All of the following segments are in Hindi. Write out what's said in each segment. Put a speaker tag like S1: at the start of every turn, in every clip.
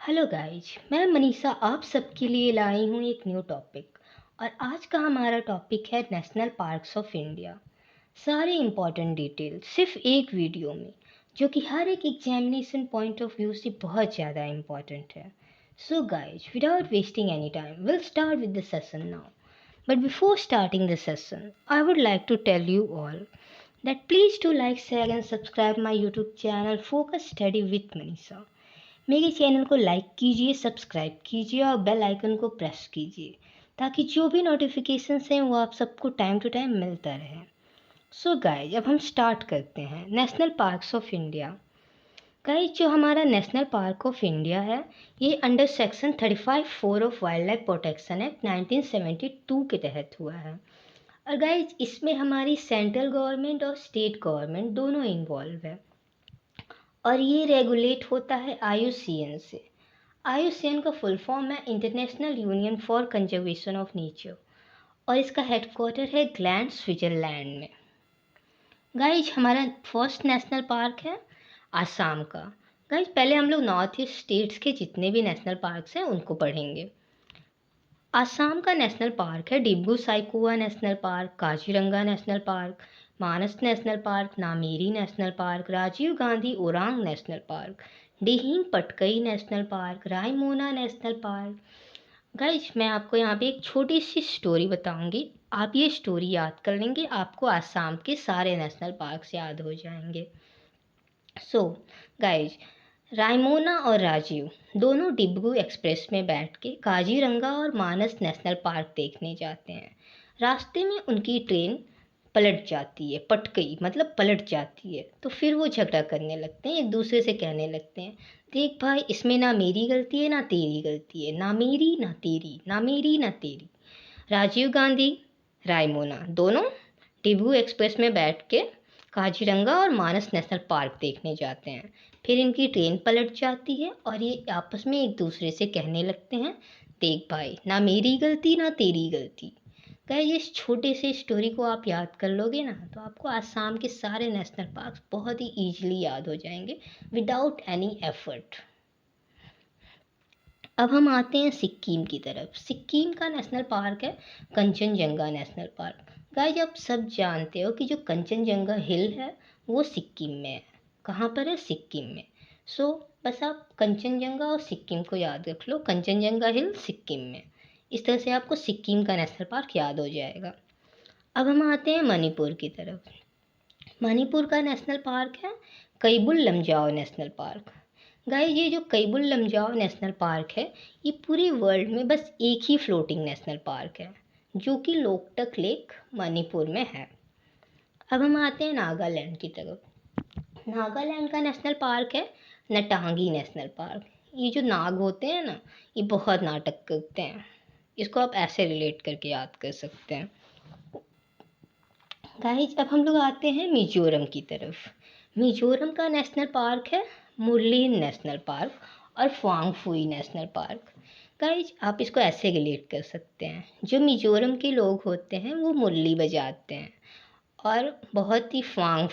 S1: हेलो गाइज, मैं मनीषा आप सबके लिए लाई हूँ एक न्यू टॉपिक। और आज का हमारा टॉपिक है नेशनल पार्क्स ऑफ इंडिया। सारे इम्पोर्टेंट डिटेल सिर्फ एक वीडियो में, जो कि हर एक एग्जामिनेशन पॉइंट ऑफ व्यू से बहुत ज़्यादा इम्पोर्टेंट है। So guys, without wasting any time, will start with the session now. But before starting the session, I would like to tell you all that please do like, share and subscribe my YouTube channel Focus Study with Manisha। मेरे चैनल को लाइक कीजिए, सब्सक्राइब कीजिए और बेल आइकन को प्रेस कीजिए ताकि जो भी नोटिफिकेशंस हैं वो आप सबको टाइम टू टाइम मिलता रहे। सो गाइज, अब हम स्टार्ट करते हैं national parks of India. Guys, जो हमारा नेशनल पार्क ऑफ इंडिया है ये under section 35(4) of wild life protection act 1972 के तहत हुआ है। और गाइज, इसमें हमारी सेंट्रल गवर्नमेंट और स्टेट गवर्नमेंट दोनों इन्वॉल्व है और ये रेगुलेट होता है IUCN से। IUCN का फुल फॉर्म है international union for conservation of nature और इसका हेडक्वार्टर है ग्लैंड, स्विट्जरलैंड में। गाइज, हमारा फर्स्ट नेशनल पार्क है आसाम का। गाइज, पहले हम लोग नॉर्थ ईस्ट स्टेट्स के जितने भी नेशनल पार्क्स हैं उनको पढ़ेंगे। आसाम का नेशनल पार्क है Dibru Saikhowa National Park, Kaziranga National Park, Manas National Park, Nameri National park, Rajiv Gandhi Orang National Park, Dihing Patkai National Park, Raimona National park. Guys, मैं आपको यहाँ पे एक छोटी सी स्टोरी बताऊंगी। आप ये स्टोरी याद कर लेंगे, आपको आसाम के सारे नेशनल पार्क्स याद हो जाएंगे। सो गाइज, रायमोना और राजीव दोनों डिब्रू एक्सप्रेस में बैठ के काजीरंगा और मानस नेशनल पार्क देखने जाते हैं। रास्ते में उनकी ट्रेन पलट जाती है, पटकई मतलब पलट जाती है। तो फिर वो झगड़ा करने लगते हैं, एक दूसरे से कहने लगते हैं, देख भाई, इसमें ना मेरी गलती है ना तेरी गलती है, ना मेरी ना तेरी, ना मेरी ना तेरी। राजीव गांधी, रायमोना दोनों डिब्रू एक्सप्रेस में बैठ के काजीरंगा और मानस नेशनल पार्क देखने जाते हैं। फिर इनकी ट्रेन पलट जाती है और ये आपस में एक दूसरे से कहने लगते हैं, देख भाई, ना मेरी गलती ना तेरी गलती। गाइस, इस छोटे से स्टोरी को आप याद कर लोगे ना तो आपको आसाम के सारे नेशनल पार्क्स बहुत ही ईजिली याद हो जाएंगे विदाउट एनी एफर्ट। अब हम आते हैं सिक्किम की तरफ। सिक्किम का नेशनल पार्क है कंचनजंगा नेशनल पार्क। गाइस, आप सब जानते हो कि जो कंचनजंगा हिल है वो सिक्किम में है। कहाँ पर है? सिक्किम में। सो बस आप कंचनजंगा और सिक्किम को याद रख लो, कंचनजंगा हिल सिक्किम में। इस तरह से आपको सिक्किम का नेशनल पार्क याद हो जाएगा। अब हम आते हैं मणिपुर की तरफ। मणिपुर का नेशनल पार्क है Keibul Lamjao national Park. Guys, ये जो कैबुल लमजाओ नेशनल पार्क है ये पूरे वर्ल्ड में बस एक ही फ्लोटिंग नेशनल पार्क है, जो कि लोकटक लेक मणिपुर में है। अब हम आते हैं नागालैंड की तरफ। नागालैंड का नेशनल पार्क है नटांगी नेशनल पार्क। ये जो नाग होते हैं ना, ये बहुत नाटक करते हैं। इसको आप ऐसे रिलेट करके याद कर सकते हैं। गाइज, अब हम लोग आते हैं मिजोरम की तरफ। मिजोरम का नेशनल पार्क है मुरलीन नेशनल पार्क और फुआंगफुई नेशनल पार्क। गाइज, आप इसको ऐसे रिलेट कर सकते हैं, जो मिजोरम के लोग होते हैं वो मुरली बजाते हैं और बहुत ही फांग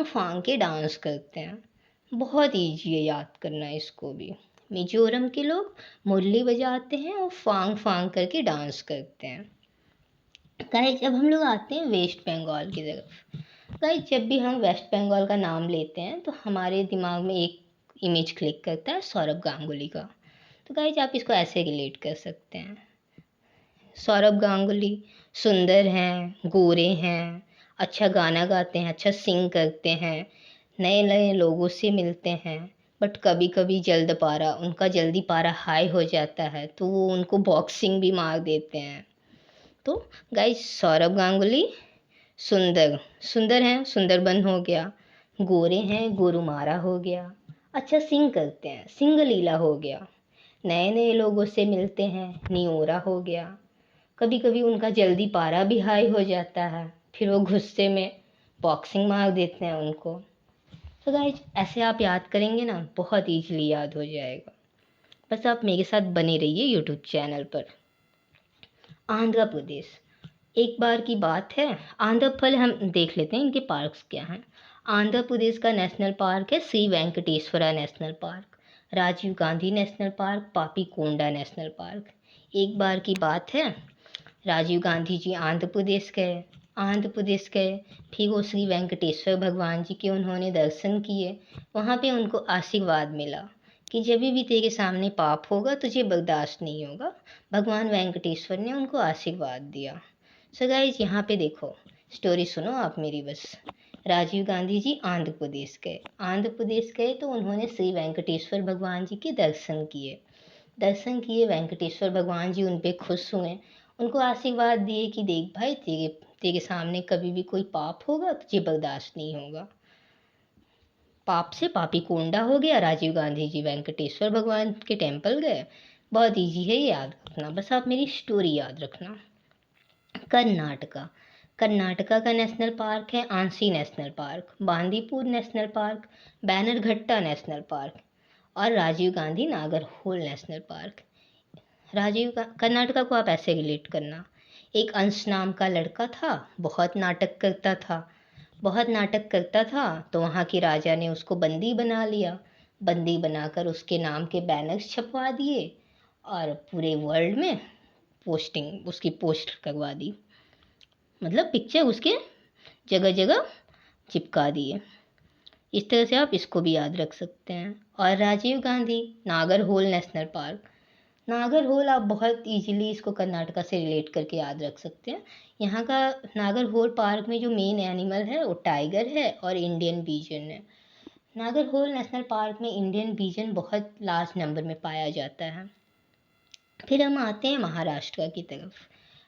S1: फांग के डांस करते हैं। बहुत ईजी है याद करना इसको भी। मिजोरम के लोग मुरली बजाते हैं और फांग फांग करके डांस करते हैं। गाइज, अब हम लोग आते हैं वेस्ट बंगाल की तरफ। गाइज, जब भी हम वेस्ट बंगाल का नाम लेते हैं तो हमारे दिमाग में एक इमेज क्लिक करता है सौरभ गांगुली का। तो गाइज, आप इसको ऐसे रिलेट कर सकते हैं। सौरभ गांगुली सुंदर हैं, गोरे हैं, अच्छा गाना गाते हैं, अच्छा सिंग करते हैं, नए नए लोगों से मिलते हैं। बट कभी कभी उनका जल्दी पारा हाई हो जाता है तो वो उनको बॉक्सिंग भी मार देते हैं। तो गाइस, सौरभ गांगुली सुंदर सुंदर हैं, सुंदरबन हो गया। गोरे हैं, गोरुमारा हो गया। अच्छा सिंग करते हैं, सिंगलीला हो गया। नए नए लोगों से मिलते हैं, नियोरा हो गया। कभी कभी उनका जल्दी पारा भी हाई हो जाता है, फिर वो गुस्से में बॉक्सिंग मार देते हैं उनको। तो गाइज, ऐसे आप याद करेंगे ना बहुत ईजिली याद हो जाएगा। बस आप मेरे साथ बने रहिए यूट्यूब चैनल पर। आंध्र प्रदेश, एक बार की बात है। आंध्र, पहले हम देख लेते हैं इनके पार्क्स क्या हैं। आंध्र प्रदेश का नेशनल पार्क है Shri Venkateswara national park. Rajiv Gandhi national park, Papikonda national Park. एक बार की बात है, राजीव गांधी जी आंध्र प्रदेश गए। फिर वो श्री वेंकटेश्वर भगवान जी के उन्होंने दर्शन किए। वहाँ पे उनको आशीर्वाद मिला कि जब भी तेरे सामने पाप होगा तुझे बर्दाश्त नहीं होगा। भगवान वेंकटेश्वर ने उनको आशीर्वाद दिया। सो गाइस, यहाँ पे देखो, स्टोरी सुनो आप मेरी बस। राजीव गांधी जी आंध्र प्रदेश गए तो उन्होंने श्री वेंकटेश्वर भगवान जी के दर्शन किए। वेंकटेश्वर भगवान जी उन पे खुश हुए, उनको आशीर्वाद दिए कि देख भाई, तेरे तेरे सामने कभी भी कोई पाप होगा तुझे बर्दाश्त नहीं होगा। पाप से पापी कोंडा हो गया। राजीव गांधी जी वेंकटेश्वर भगवान के टेम्पल गए। बहुत इजी है ये याद रखना, बस आप मेरी स्टोरी याद रखना। कर्नाटका कर्नाटका का नेशनल पार्क है ANSI national park, Bandipur national park, Bannerghatta national park और राजीव गांधी नागरहोल नेशनल पार्क। कर्नाटका को आप ऐसे रिलेट करना। एक अंश नाम का लड़का था, बहुत नाटक करता था। तो वहाँ के राजा ने उसको बंदी बना लिया। बंदी बनाकर उसके नाम के बैनर्स छपवा दिए और पूरे वर्ल्ड में उसकी पोस्ट करवा दी। मतलब पिक्चर उसके जगह जगह चिपका दिए। इस तरह से आप इसको भी याद रख सकते हैं। और राजीव गांधी नागरहोल नेशनल पार्क, नागरहोल आप बहुत इजीली इसको कर्नाटका से रिलेट करके याद रख सकते हैं। यहाँ का नागरहोल पार्क में जो मेन एनिमल है वो टाइगर है और इंडियन बीजन है। नागरहोल नेशनल पार्क में इंडियन बीजन बहुत लार्ज नंबर में पाया जाता है। फिर हम आते हैं महाराष्ट्र की तरफ।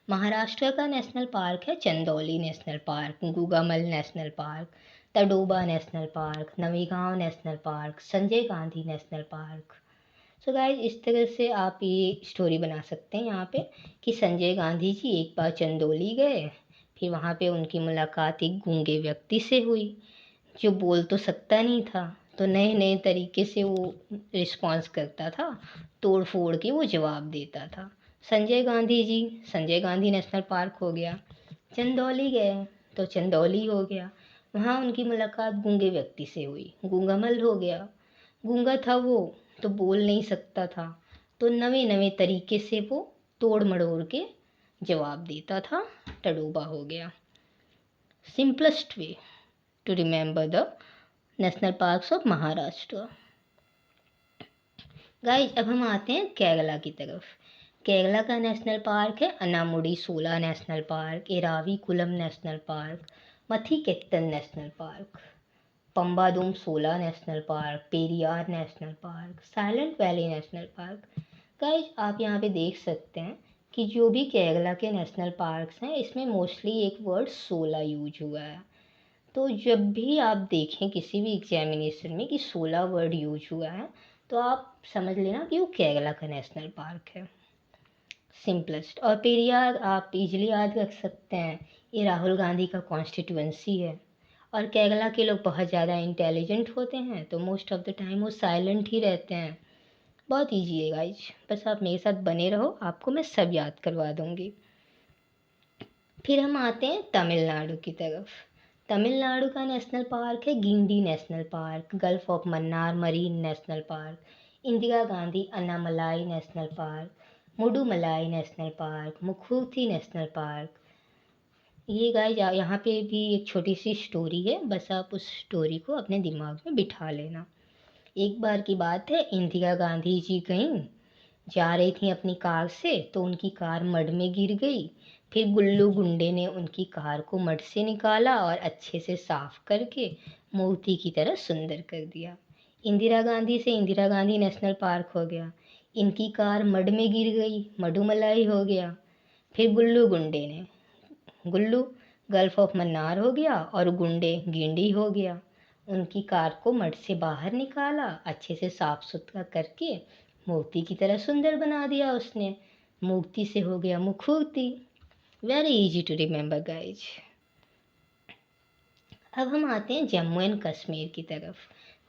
S1: महाराष्ट्र का नेशनल पार्क है Chandoli National Park, Gugamal National Park, Tadoba National Park, Navegaon National Park, Sanjay Gandhi national Park. So guys, इस तरह से आप ये स्टोरी बना सकते हैं यहाँ पे कि संजय गांधी जी एक बार चंदौली गए। फिर वहाँ पे उनकी मुलाकात एक गूंगे व्यक्ति से हुई जो बोल तो सकता नहीं था, तो नए नए तरीके से वो रिस्पॉन्स करता था, तोड़ फोड़ के वो जवाब देता था। संजय गांधी नेशनल पार्क हो गया। चंदौली गए तो चंदौली हो गया, वहाँ उनकी मुलाकात गूंगे व्यक्ति से हुई, गूंगामल हो गया। गूंगा था वो तो बोल नहीं सकता था, तो नवे नवे तरीके से वो तोड़ मड़ोड़ के जवाब देता था, टडोबा हो गया। Simplest way to remember the national parks of Maharashtra. Guys, अब हम आते हैं केरला की तरफ। केरला का नेशनल पार्क है Anamudi Shola National Park, Eravikulam National Park, Mathikettan National Park, Pambadum Shola National Park, Periyar National Park, Silent Valley National Park. Guys, आप यहाँ पे देख सकते हैं कि जो भी केरला के नेशनल पार्क्स हैं इसमें मोस्टली एक वर्ड सोला यूज हुआ है। तो जब भी आप देखें किसी भी एग्जामिनेशन में कि 16 वर्ड यूज हुआ है तो आप समझ लेना कि वो केरला का नेशनल पार्क है। सिंपलेस्ट। और पेरियार आप इजीली याद रख सकते हैं, ये राहुल गांधी का कॉन्स्टिट्यूएंसी है। और केरला के लोग बहुत ज़्यादा इंटेलिजेंट होते हैं तो मोस्ट ऑफ द टाइम वो साइलेंट ही रहते हैं। बहुत ईजी है गाइज, बस आप मेरे साथ बने रहो, आपको मैं सब याद करवा दूँगी। फिर हम आते हैं तमिलनाडु की तरफ। तमिलनाडु का नेशनल पार्क है Guindy National Park, Gulf of Mannar Marine National Park, Indira Gandhi Annamalai National Park, Mudumalai National Park, Mukurthi National Park. ये गाइस यहाँ पे भी एक छोटी सी स्टोरी है, बस आप उस स्टोरी को अपने दिमाग में बिठा लेना। एक बार की बात है, इंदिरा गांधी जी जा रही थी अपनी कार से तो उनकी कार मड में गिर गई। फिर गुल्लू गुंडे ने उनकी कार को मड से निकाला और अच्छे से साफ करके मूर्ति की तरह सुंदर कर दिया। इंदिरा गांधी से इंदिरा गांधी नेशनल पार्क हो गया। इनकी कार मड में गिर गई, मडुमलाई हो गया। फिर गुल्लू गल्फ ऑफ मन्नार हो गया और गुंडे गिंडी हो गया। उनकी कार को मड से बाहर निकाला, अच्छे से साफ सुथरा करके मूर्ति की तरह सुंदर बना दिया उसने। मूर्ति से हो गया Mukurthi. Very easy to remember guys. अब हम आते हैं जम्मू एंड कश्मीर की तरफ।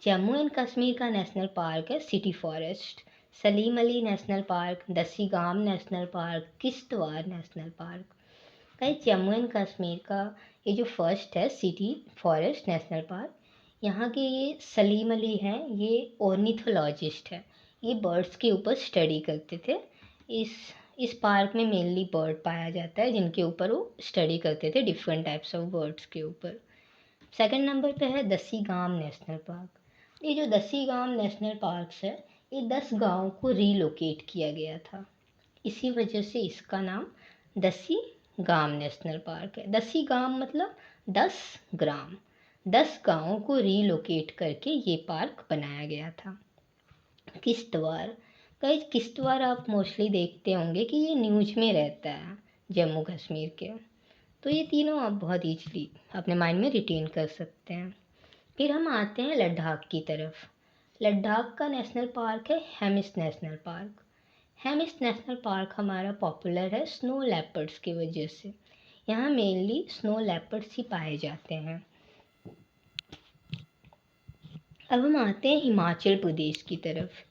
S1: जम्मू एंड कश्मीर का नेशनल पार्क है City Forest, Salim Ali National Park, Dachigam National Park, Kishtwar National Park. Guys, Jammu and Kashmir का ये जो फर्स्ट है सिटी फॉरेस्ट नेशनल पार्क, यहाँ के ये सलीम अली हैं, ये ऑर्निथोलॉजिस्ट है। ये बर्ड्स के ऊपर स्टडी करते थे। इस इस पार्क में मेनली बर्ड पाया जाता है जिनके ऊपर वो स्टडी करते थे, डिफरेंट टाइप्स ऑफ बर्ड्स के ऊपर। सेकंड नंबर पे है दसी गांव नेशनल पार्क। ये जो दसी गांव नेशनल पार्क है, ये 10 गाँव को रीलोकेट किया गया था, इसी वजह से इसका नाम दसी गांव नेशनल पार्क है। दसी गांव मतलब 10 ग्राम, 10 गांवों को रीलोकेट करके ये पार्क बनाया गया था। किश्तवाड़, कई किश्तवाड़ आप मोस्टली देखते होंगे कि ये न्यूज में रहता है जम्मू कश्मीर के। तो ये तीनों आप बहुत ईजली अपने माइंड में रिटेन कर सकते हैं। फिर हम आते हैं लद्दाख की तरफ। लद्दाख का नेशनल पार्क है Hemis national park. Hemis national park हमारा पॉपुलर है स्नो लेपर्ड्स की वजह से। यहाँ मेनली स्नो लेपर्ड्स ही पाए जाते हैं। अब हम आते हैं हिमाचल प्रदेश की तरफ।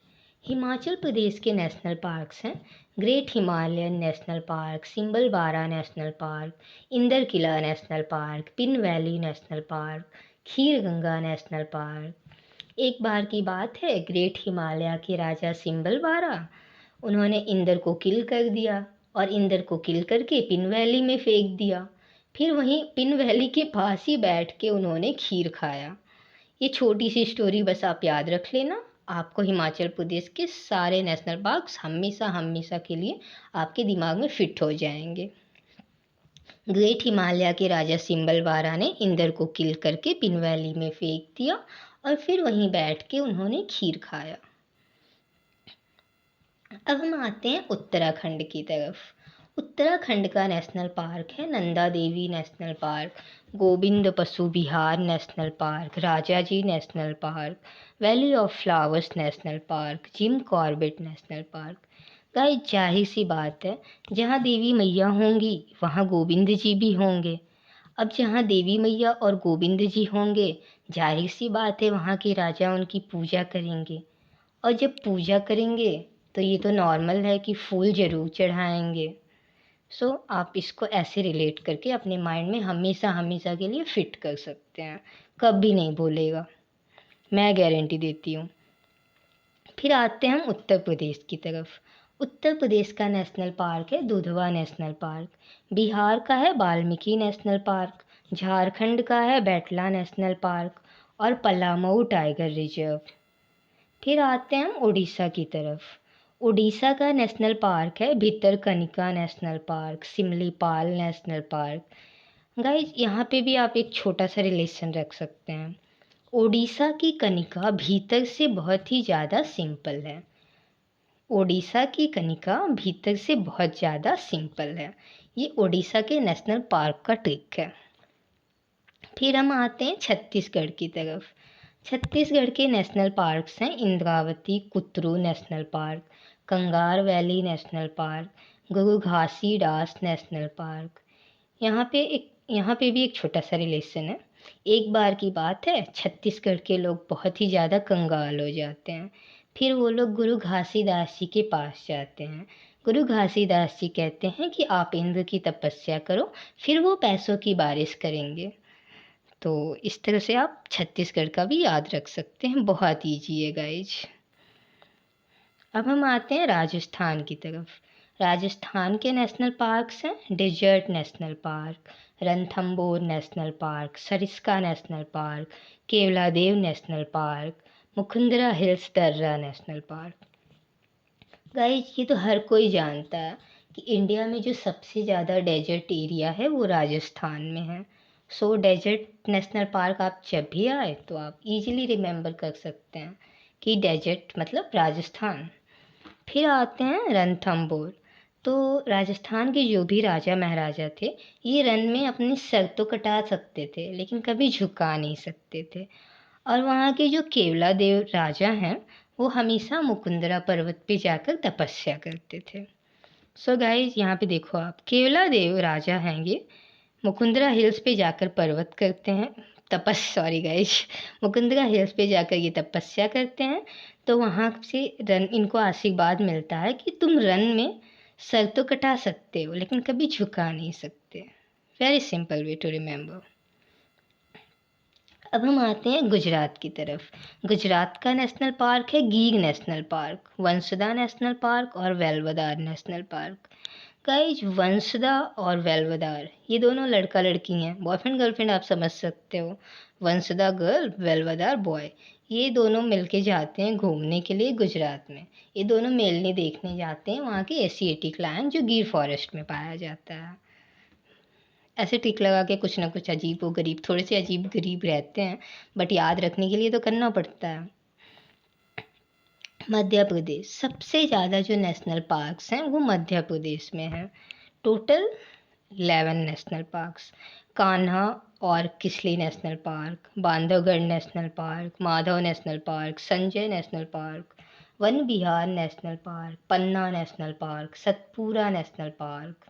S1: हिमाचल प्रदेश के नेशनल पार्क्स हैं Great Himalayan National Park, Simbalbara National Park, Inder Kila National Park, Pin Valley National Park, Khir Ganga National Park. एक बार की बात है, ग्रेट हिमालय के राजा सिम्बलबारा, उन्होंने इंदर को किल कर दिया और इंदर को किल करके पिन वैली में फेंक दिया। फिर वहीं पिन वैली के पास ही बैठ के उन्होंने खीर खाया। ये छोटी सी स्टोरी बस आप याद रख लेना, आपको हिमाचल प्रदेश के सारे नेशनल पार्क्स हमेशा हमेशा के लिए आपके दिमाग में फिट हो जाएंगे। ग्रेट हिमालय के राजा सिम्बलवारा ने इंदर को किल करके पिन वैली में फेंक दिया और फिर वहीं बैठ के उन्होंने खीर खाया। अब हम आते हैं उत्तराखंड की तरफ। उत्तराखंड का नेशनल पार्क है Nanda Devi National Park, Govind Pashu Vihar National Park, Rajaji National Park, Valley of Flowers National Park, Jim Corbett National Park. Guys जाहिर सी बात है, जहाँ देवी मैया होंगी वहाँ गोविंद जी भी होंगे। अब जहाँ देवी मैया और गोविंद जी होंगे, जाहिर सी बात है वहाँ के राजा उनकी पूजा करेंगे। और जब पूजा करेंगे तो ये तो नॉर्मल है कि फूल ज़रूर चढ़ाएंगे। सो आप इसको ऐसे रिलेट करके अपने माइंड में हमेशा हमेशा के लिए फिट कर सकते हैं, कभी नहीं भूलेगा, मैं गारंटी देती हूँ। फिर आते हैं हम उत्तर प्रदेश की तरफ। उत्तर प्रदेश का नेशनल पार्क है दुधवा नेशनल पार्क, बिहार का है वाल्मीकि नेशनल पार्क, झारखंड का है बेटला नेशनल पार्क और पलामऊ टाइगर रिजर्व। फिर आते हैं हम उड़ीसा की तरफ। उड़ीसा का नेशनल पार्क है Bhitarkanika national park, Simlipal national park. Guys यहाँ पे भी आप एक छोटा सा रिलेशन रख सकते हैं। उड़ीसा की कनिका भीतर से बहुत ही ज़्यादा सिंपल है। उड़ीसा की कनिका भीतर से बहुत ज़्यादा सिंपल है। ये उड़ीसा के नेशनल पार्क का ट्रिक है। फिर हम आते हैं छत्तीसगढ़ की तरफ। छत्तीसगढ़ के नेशनल पार्क्स हैं Indravati Kutru National Park, Kanger Valley National Park, Guru Ghasidas national park. यहाँ पे भी एक छोटा सा रिलेशन है। एक बार की बात है, छत्तीसगढ़ के लोग बहुत ही ज़्यादा कंगाल हो जाते हैं। फिर वो लोग गुरु घासीदास जी के पास जाते हैं। गुरु घासीदास जी कहते हैं कि आप इंद्र की तपस्या करो, फिर वो पैसों की बारिश करेंगे। तो इस तरह से आप छत्तीसगढ़ का भी याद रख सकते हैं, बहुत ईजी है गाइज। अब हम आते हैं राजस्थान की तरफ। राजस्थान के नेशनल पार्क्स हैं desert national park, Ranthambore national park, Sariska national park, Keoladeo national park, Mukundra hills Darrah national park. Guys ये तो हर कोई जानता है कि इंडिया में जो सबसे ज़्यादा डेजर्ट एरिया है वो राजस्थान में है। सो डेजर्ट नेशनल पार्क आप जब भी आए तो आप इजीली रिमेंबर कर सकते हैं कि डेजर्ट मतलब राजस्थान। फिर आते हैं रणथंबोर। तो राजस्थान के जो भी राजा महाराजा थे, ये रण में अपनी सर तो कटा सकते थे लेकिन कभी झुका नहीं सकते थे। और वहाँ के जो केवला देव राजा हैं, वो हमेशा मुकुंदरा पर्वत पे जाकर तपस्या करते थे। सो गाइज यहाँ पे देखो आप, केवला देव राजा हैं ये, मुकुंदरा हिल्स पे जाकर पर्वत करते हैं सॉरी गाइज, मुकुंदरा हिल्स पे जाकर ये तपस्या करते हैं। तो वहाँ से रन इनको आशीर्वाद मिलता है कि तुम रन में सर तो कटा सकते हो लेकिन कभी झुका नहीं सकते। Very simple way to remember. अब हम आते हैं गुजरात की तरफ। गुजरात का नेशनल पार्क है Gir national park, Vansda national park और वेलवदार नेशनल पार्क। गाइज वंसदा और वेलवदार ये दोनों लड़का लड़की हैं, बॉयफ्रेंड गर्लफ्रेंड आप समझ सकते हो। Vansda girl, Velavadar boy. ये दोनों मिलके जाते हैं घूमने के लिए गुजरात में। ये दोनों मेलनी देखने जाते हैं वहाँ के एशियाटिक लायन जो गिर फॉरेस्ट में पाया जाता है। ऐसे टिक लगा के कुछ ना कुछ अजीब व गरीब, थोड़े से अजीब गरीब रहते हैं, बट याद रखने के लिए तो करना पड़ता है। मध्य प्रदेश, सबसे ज़्यादा जो नेशनल पार्क्स हैं वो मध्य प्रदेश में हैं। Total 11 national parks. कान्हा और Kisli National Park, Bandhavgarh National Park, Madhav National Park, Sanjay National Park, Van Vihar National Park, Panna National Park, Satpura National Park,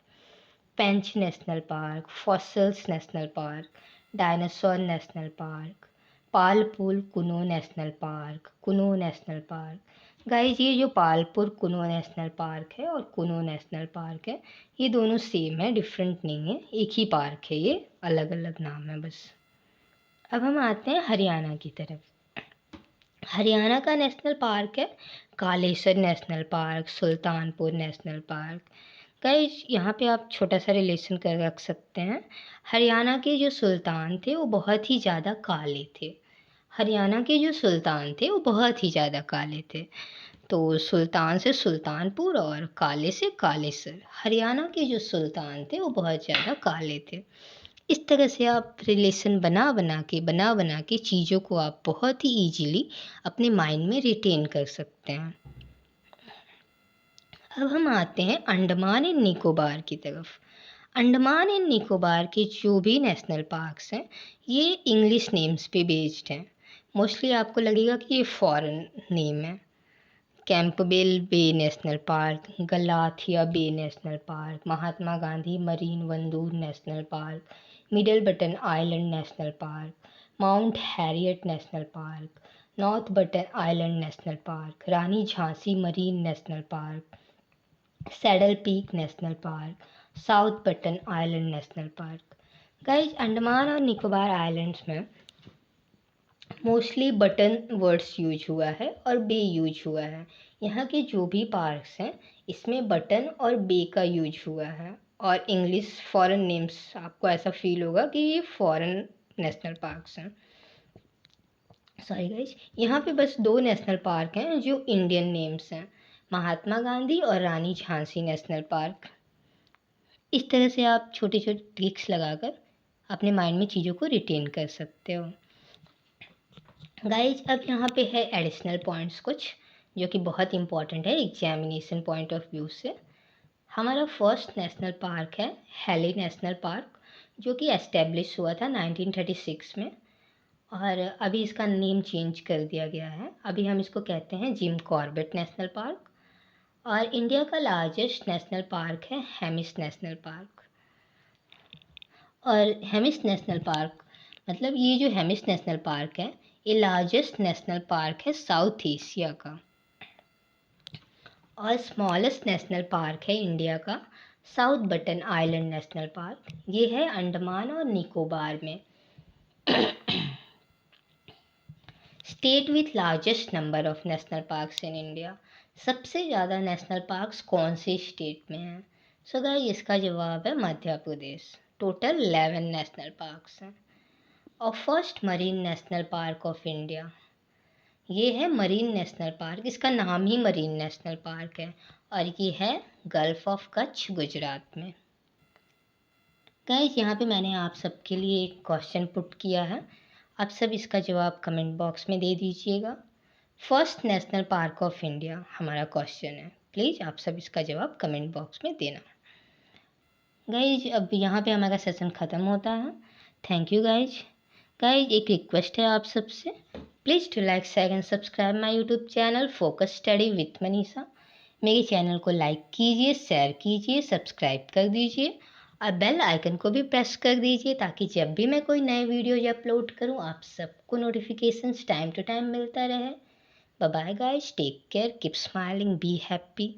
S1: Pench National Park, Fossils National Park, Dinosaur National Park, Palpur Kuno National Park, Kuno National park. Guys ये जो पालपुर कुनो नेशनल पार्क है और कुनो नेशनल पार्क है, ये दोनों सेम है, डिफरेंट नहीं है, एक ही पार्क है, ये अलग अलग नाम है बस। अब हम आते हैं हरियाणा की तरफ। हरियाणा का नेशनल पार्क है Kalesar national park, Sultanpur national park. Guys यहाँ पे आप छोटा सा रिलेशन कर रख सकते हैं। हरियाणा के जो सुल्तान थे वो बहुत ही ज़्यादा काले थे। हरियाणा के जो सुल्तान थे वो बहुत ही ज़्यादा काले थे। तो सुल्तान से सुल्तानपुर और काले से कालेसर। हरियाणा के जो सुल्तान थे वो बहुत ज़्यादा काले थे। इस तरह से आप रिलेशन बना बना के चीज़ों को आप बहुत ही ईजीली अपने माइंड में रिटेन कर सकते हैं। अब हम आते हैं अंडमान एंड निकोबार की तरफ। अंडमान एंड निकोबार के जो भी नेशनल पार्क्स हैं ये इंग्लिश नेम्स पे बेस्ड हैं। मोस्टली आपको लगेगा कि ये फॉरेन नेम है। Campbell Bay National Park, Galathea Bay National Park, Mahatma Gandhi Marine Wandoor National Park, Middle Button Island National Park, Mount Harriet National Park, North Button Island National Park, Rani Jhansi Marine National Park, Saddle Peak National Park, South Button Island National park. Guys Andaman और निकोबार आइलैंड्स में मोस्टली बटन वर्ड्स यूज हुआ है और बे यूज हुआ है। यहाँ के जो भी पार्क्स हैं इसमें बटन और बे का यूज हुआ है। और इंग्लिश फॉरेन नेम्स आपको ऐसा फील होगा कि ये फॉरेन नेशनल पार्क्स हैं। सॉरी गाइज, यहाँ पे बस 2 नेशनल पार्क हैं जो इंडियन नेम्स हैं, महात्मा गांधी और रानी झांसी नेशनल पार्क। इस तरह से आप छोटे छोटे ट्रिक्स लगाकर अपने माइंड में चीज़ों को रिटेन कर सकते हो। गाइज अब यहाँ पे है एडिशनल पॉइंट्स कुछ जो कि बहुत इंपॉर्टेंट है एग्जामिनेशन पॉइंट ऑफ व्यू से। हमारा फर्स्ट नेशनल पार्क है हेली नेशनल पार्क, जो कि एस्टेब्लिश हुआ था 1936 में और अभी इसका नेम चेंज कर दिया गया है। अभी हम इसको कहते हैं जिम कॉर्बेट नेशनल पार्क। और इंडिया का लार्जेस्ट नेशनल पार्क है हेमिस नेशनल पार्क। और हेमिस नेशनल पार्क मतलब ये जो हेमिस नेशनल पार्क है ये लार्जेस्ट नेशनल पार्क है साउथ एशिया का। और स्मॉलेस्ट नेशनल पार्क है इंडिया का south Button Island National Park. ये है अंडमान और निकोबार में। State with largest number of national parks in India. सबसे ज़्यादा नेशनल पार्क्स कौन से स्टेट में हैं? सो गाइस इसका जवाब है Madhya Pradesh. Total 11 national parks हैं। और first marine National park of India ये है मरीन नेशनल पार्क। इसका नाम ही मरीन नेशनल पार्क है और ये है गल्फ ऑफ कच्छ गुजरात में। गाइस यहाँ पे मैंने आप सबके लिए एक क्वेश्चन पुट किया है, आप सब इसका जवाब कमेंट बॉक्स में दे दीजिएगा। First national park of India हमारा क्वेश्चन है, प्लीज़ आप सब इसका जवाब कमेंट बॉक्स में देना। गाइज अब यहाँ पे हमारा सेशन ख़त्म होता है। Thank you guys. गाइज एक रिक्वेस्ट है आप सबसे, please to like share and subscribe my YouTube channel focus study with Manisha. मेरे चैनल को लाइक कीजिए, शेयर कीजिए, सब्सक्राइब कर दीजिए और बेल आइकन को भी प्रेस कर दीजिए ताकि जब भी मैं कोई नए वीडियो अपलोड करूँ आप सबको नोटिफिकेशंस टाइम टू टाइम मिलता रहे। Bye bye guys, take care, keep smiling, be happy.